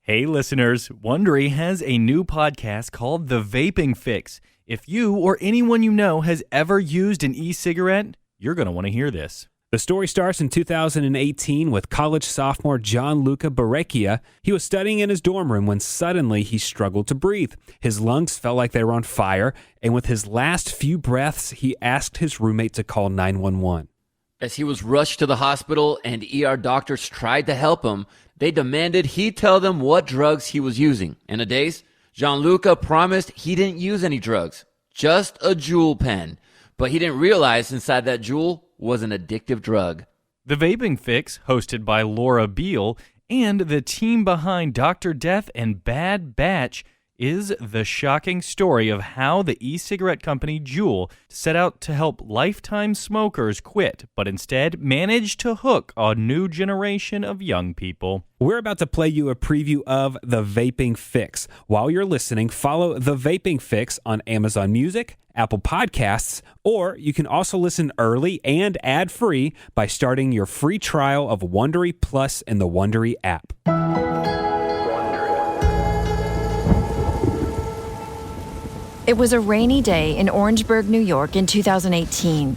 Hey listeners, Wondery has a new podcast called The Vaping Fix. If you or anyone you know has ever used an e-cigarette, you're going to want to hear this. The story starts in 2018 with college sophomore Gianluca Barrecchia. He was studying in his dorm room when suddenly he struggled to breathe. His lungs felt like they were on fire, and with his last few breaths, he asked his roommate to call 911. As he was rushed to the hospital and ER doctors tried to help him, they demanded he tell them what drugs he was using. In a daze, Gianluca promised he didn't use any drugs, just a Juul pen. But he didn't realize inside that Juul was an addictive drug. The Vaping Fix, hosted by Laura Beil, and the team behind Dr. Death and Bad Batch, is the shocking story of how the e-cigarette company Juul set out to help lifetime smokers quit, but instead managed to hook a new generation of young people. We're about to play you a preview of The Vaping Fix. While you're listening, follow The Vaping Fix on Amazon Music, Apple Podcasts, or you can also listen early and ad-free by starting your free trial of Wondery Plus in the Wondery app. It was a rainy day in Orangeburg, New York in 2018.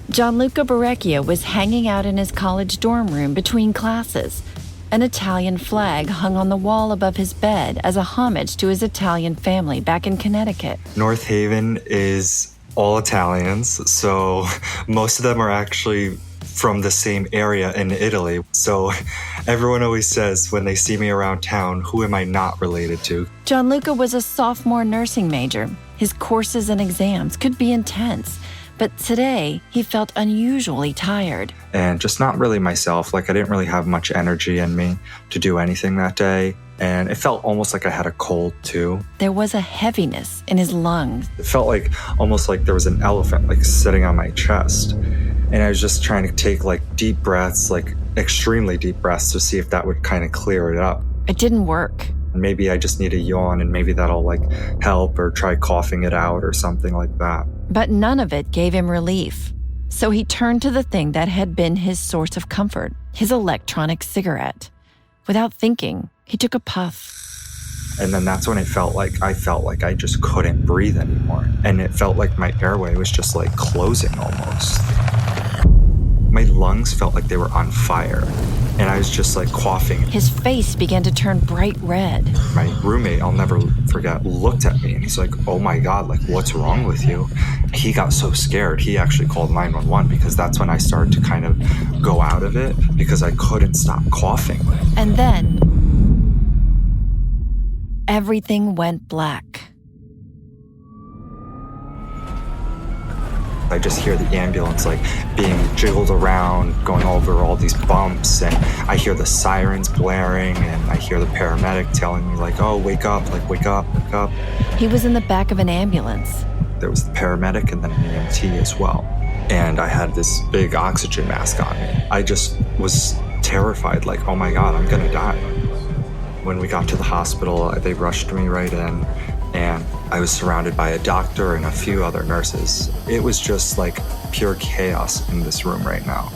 Gianluca Barrecchia was hanging out in his college dorm room between classes. An Italian flag hung on the wall above his bed as a homage to his Italian family back in Connecticut. North Haven is all Italians, so most of them are actually from the same area in Italy. So everyone always says when they see me around town, who am I not related to? Gianluca was a sophomore nursing major. His courses and exams could be intense, but today he felt unusually tired. And just not really myself. Like I didn't really have much energy in me to do anything that day. And it felt almost like I had a cold too. There was a heaviness in his lungs. It felt like almost like there was an elephant like sitting on my chest. And I was just trying to take like deep breaths, like extremely deep breaths to see if that would kind of clear it up. It didn't work. Maybe I just need a yawn and maybe that'll like help, or try coughing it out or something like that. But none of it gave him relief. So he turned to the thing that had been his source of comfort, his electronic cigarette. Without thinking, he took a puff. And then that's when I felt like I just couldn't breathe anymore. And it felt like my airway was just like closing almost. My lungs felt like they were on fire. And I was just like coughing. His face began to turn bright red. My roommate, I'll never forget, looked at me and he's like, "Oh my God, like what's wrong with you?" He got so scared. He actually called 911 because that's when I started to kind of go out of it because I couldn't stop coughing. And then everything went black. I just hear the ambulance like being jiggled around, going over all these bumps, and I hear the sirens blaring, and I hear the paramedic telling me like, "Oh, wake up, like wake up, wake up." He was in the back of an ambulance. There was the paramedic and then an EMT as well. And I had this big oxygen mask on me. I just was terrified, like, oh my God, I'm gonna die. When we got to the hospital, they rushed me right in, and I was surrounded by a doctor and a few other nurses. It was just like pure chaos in this room right now.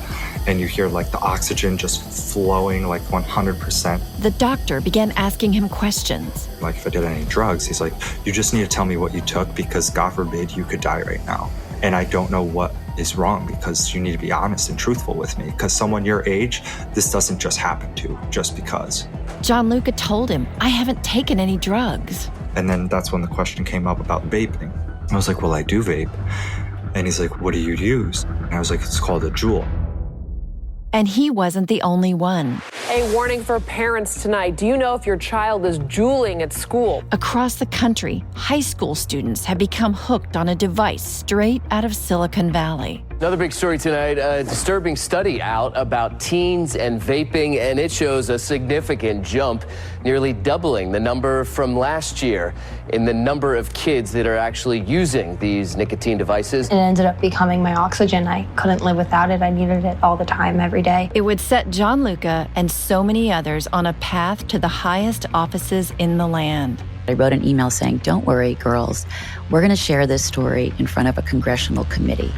And you hear like the oxygen just flowing like 100%. The doctor began asking him questions. Like if I did any drugs, he's like, "You just need to tell me what you took because God forbid you could die right now. And I don't know what is wrong because you need to be honest and truthful with me because someone your age, this doesn't just happen to just because." Gianluca told him, "I haven't taken any drugs." And then that's when the question came up about vaping. I was like, "Well, I do vape." And he's like, "What do you use?" And I was like, "It's called a Juul." And he wasn't the only one. A warning for parents tonight. Do you know if your child is juuling at school? Across the country, high school students have become hooked on a device straight out of Silicon Valley. Another big story tonight, a disturbing study out about teens and vaping, and it shows a significant jump, nearly doubling the number from last year in the number of kids that are actually using these nicotine devices. It ended up becoming my oxygen. I couldn't live without it. I needed it all the time, every day. It would set Gianluca and so many others on a path to the highest offices in the land. I wrote an email saying, "Don't worry, girls. We're going to share this story in front of a congressional committee."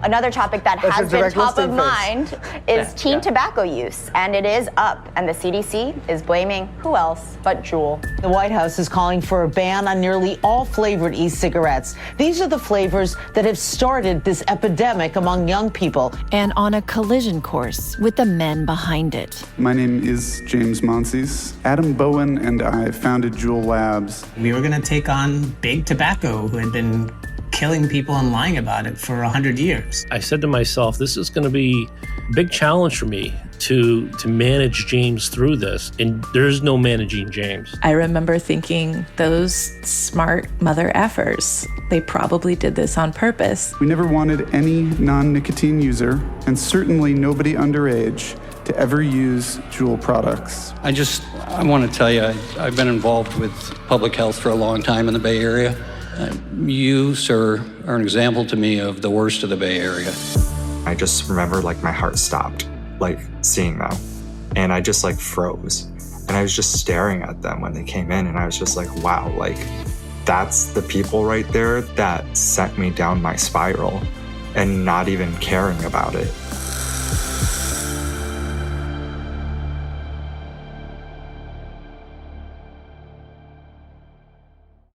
Another topic that has been top of mind is teen tobacco use, and it is up. And the CDC is blaming who else but Juul. The White House is calling for a ban on nearly all flavored e-cigarettes. These are the flavors that have started this epidemic among young people. And on a collision course with the men behind it. My name is James Monsees. Adam Bowen and I founded Juul Labs. We were going to take on big tobacco, who had been killing people and lying about it for 100 years. I said to myself, this is going to be a big challenge for me to manage James through this, and there's no managing James. I remember thinking, those smart mother effers, they probably did this on purpose. We never wanted any non-nicotine user, and certainly nobody underage, to ever use Juul products. I want to tell you, I've been involved with public health for a long time in the Bay Area. You, sir, are an example to me of the worst of the Bay Area. I just remember like my heart stopped, like seeing them. And I just like froze. And I was just staring at them when they came in, and I was just like, wow, like that's the people right there that sent me down my spiral and not even caring about it.